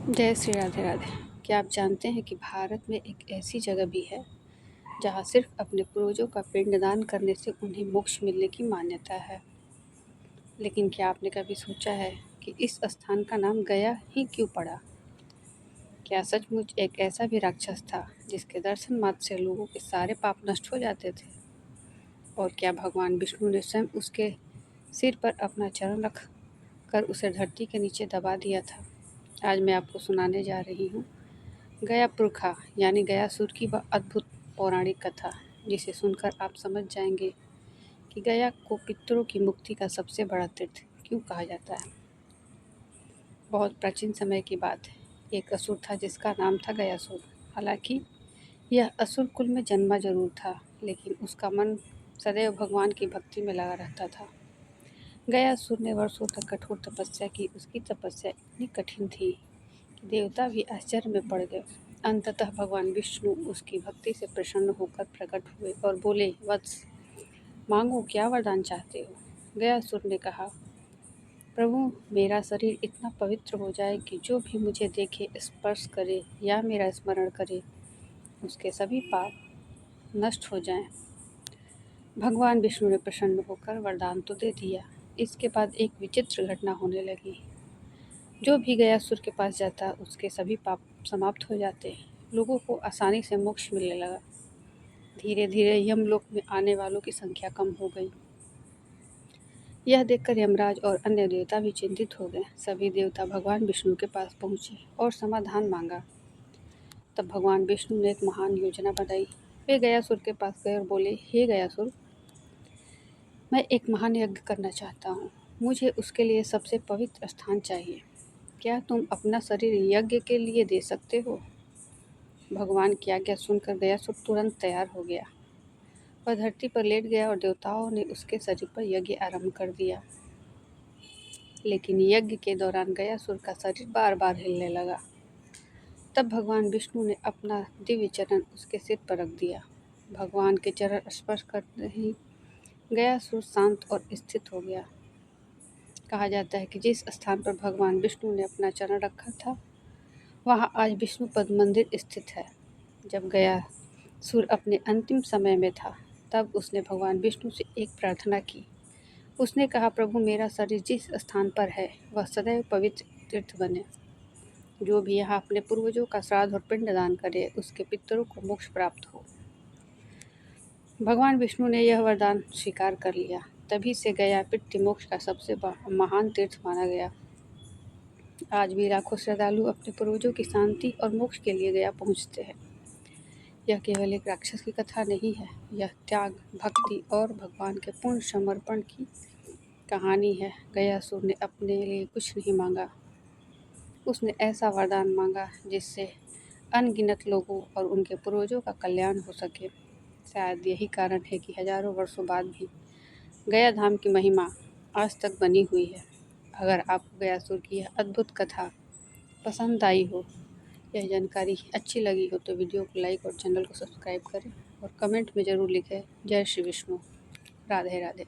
जय श्री राधे राधे। क्या आप जानते हैं कि भारत में एक ऐसी जगह भी है जहाँ सिर्फ अपने पूर्वजों का पिंडदान करने से उन्हें मोक्ष मिलने की मान्यता है। लेकिन क्या आपने कभी सोचा है कि इस स्थान का नाम गया ही क्यों पड़ा? क्या सचमुच एक ऐसा भी राक्षस था जिसके दर्शन मात्र से लोगों के सारे पाप नष्ट हो जाते थे? और क्या भगवान विष्णु ने स्वयं उसके सिर पर अपना चरण रख कर उसे धरती के नीचे दबा दिया था? आज मैं आपको सुनाने जा रही हूँ गया पुरखा यानी गयासुर की वह अद्भुत पौराणिक कथा, जिसे सुनकर आप समझ जाएंगे कि गया को पितरों की मुक्ति का सबसे बड़ा तीर्थ क्यों कहा जाता है। बहुत प्राचीन समय की बात है। एक असुर था जिसका नाम था गयासुर। हालांकि यह असुर कुल में जन्मा जरूर था, लेकिन उसका मन सदैव भगवान की भक्ति में लगा रहता था। गयासुर ने वर्षों तक कठोर तपस्या की। उसकी तपस्या इतनी कठिन थी कि देवता भी आश्चर्य में पड़ गए। अंततः भगवान विष्णु उसकी भक्ति से प्रसन्न होकर प्रकट हुए और बोले, वत्स, मांगो, क्या वरदान चाहते हो? गयासुर ने कहा, प्रभु, मेरा शरीर इतना पवित्र हो जाए कि जो भी मुझे देखे, स्पर्श करे या मेरा स्मरण करे, उसके सभी पाप नष्ट हो जाएं। भगवान विष्णु ने प्रसन्न होकर वरदान तो दे दिया। इसके बाद एक विचित्र घटना होने लगी। जो भी गयासुर के पास जाता, उसके सभी पाप समाप्त हो जाते। लोगों को आसानी से मोक्ष मिलने लगा। धीरे धीरे यमलोक में आने वालों की संख्या कम हो गई। यह देखकर यमराज और अन्य देवता भी चिंतित हो गए। सभी देवता भगवान विष्णु के पास पहुंचे और समाधान मांगा। तब भगवान विष्णु ने एक महान योजना बनाई। वे गयासुर के पास गए और बोले, हे गयासुर, मैं एक महान यज्ञ करना चाहता हूँ। मुझे उसके लिए सबसे पवित्र स्थान चाहिए। क्या तुम अपना शरीर यज्ञ के लिए दे सकते हो? भगवान की आज्ञा सुनकर गयासुर तुरंत तैयार हो गया। वह धरती पर लेट गया और देवताओं ने उसके शरीर पर यज्ञ आरंभ कर दिया। लेकिन यज्ञ के दौरान गयासुर का शरीर बार बार हिलने लगा। तब भगवान विष्णु ने अपना दिव्य चरण उसके सिर पर रख दिया। भगवान के चरण स्पर्श करते ही गयासुर शांत और स्थिर हो गया। कहा जाता है कि जिस स्थान पर भगवान विष्णु ने अपना चरण रखा था, वहाँ आज विष्णु पद मंदिर स्थित है। जब गयासुर अपने अंतिम समय में था, तब उसने भगवान विष्णु से एक प्रार्थना की। उसने कहा, प्रभु, मेरा शरीर जिस स्थान पर है वह सदैव पवित्र तीर्थ बने। जो भी यहाँ अपने पूर्वजों का श्राद्ध और पिंडदान करे, उसके पितरों को मोक्ष प्राप्त हो। भगवान विष्णु ने यह वरदान स्वीकार कर लिया। तभी से गया पितृ मोक्ष का सबसे महान तीर्थ माना गया। आज भी लाखों श्रद्धालु अपने पूर्वजों की शांति और मोक्ष के लिए गया पहुँचते हैं। यह केवल एक राक्षस की कथा नहीं है, यह त्याग, भक्ति और भगवान के पूर्ण समर्पण की कहानी है। गयासुर ने अपने लिए कुछ नहीं मांगा, उसने ऐसा वरदान मांगा जिससे अनगिनत लोगों और उनके पूर्वजों का कल्याण हो सके। शायद यही कारण है कि हजारों वर्षों बाद भी गया धाम की महिमा आज तक बनी हुई है। अगर आपको गयासुर की यह अद्भुत कथा पसंद आई हो, यह जानकारी अच्छी लगी हो, तो वीडियो को लाइक और चैनल को सब्सक्राइब करें और कमेंट में ज़रूर लिखें, जय श्री विष्णु, राधे राधे।